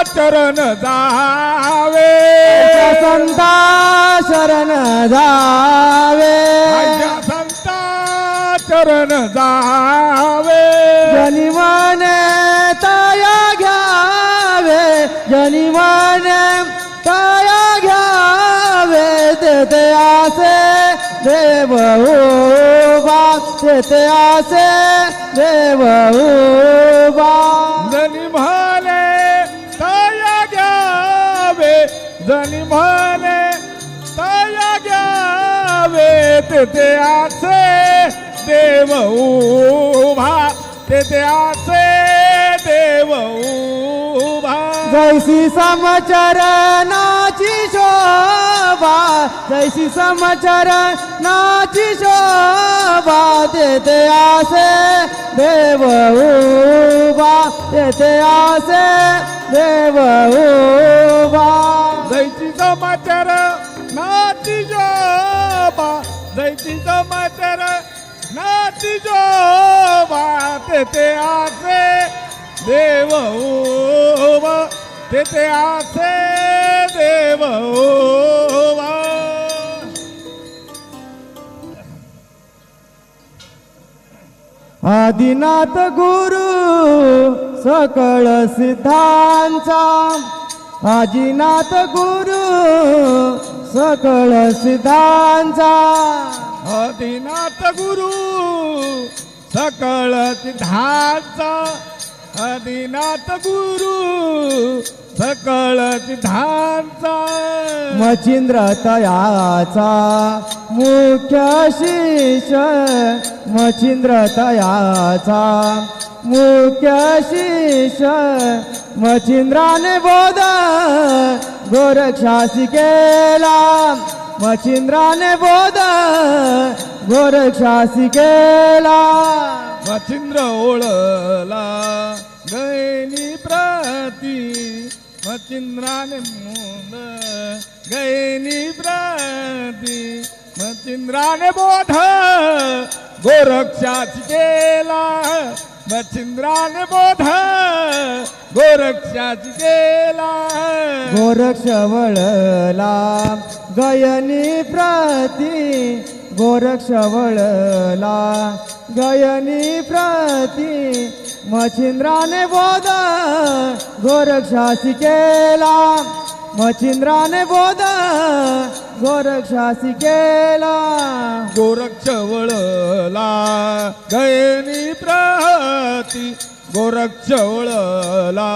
चरण जावे, संता शरण जावे, संता चरण जावे, जनी मने तया घ्यावे, जनी मने तया घ्यावे, तेथे आसे देव उभा, तेथे आसे देव उभा. जनी म्हणे तया घ्यावे, जनी म्हणे तया घ्यावे, तेथे आसे देव उभा, तेथे आसे देव उभा. जैसी समचरणाची शोभा, जैसी समचरणाची शोभा, तेथे आसे देव उभा, तेथे आसे देव उभा. जैसी समाचार नाची शोभा, जैसी समाचार नाची शोभा, तेथे आसे देव उभा, तेथे आसे देव उभा. आदिनाथ गुरु सकळ सिद्धांचा, आदिनाथ गुरु सकळ सिद्धांचा, आदिनाथ गुरु सकळ सिद्धांचा, आदिनाथ गुरु सकळ सिद्धांचा. मच्छिंद्र तयाचा मुख्य शिष्य, मच्छिंद्र तयाचा मुख्य शिष्य, मच्छिंद्राने बोध गोरक्षासी केला, मच्छिंद्राने बोध गोरक्षासी केला. मच्छिंद्र ओळला गैनी प्रती, मच्छिंद्राने मोद गैनी प्रती, मच्छिंद्राने बोध गोरक्षासी केला, मच्छिंद्राने बोध गोरक्षासी केला. गोरक्ष वळला गयनी प्रती, गोरक्ष वळला गयनी प्रती, मच्छिंद्राने बोध गोरक्षासी केला, मच्छिंद्राने बोध गोरक्षासी केला. गोरक्ष वळला गयनी प्रती, गोरक्ष वळला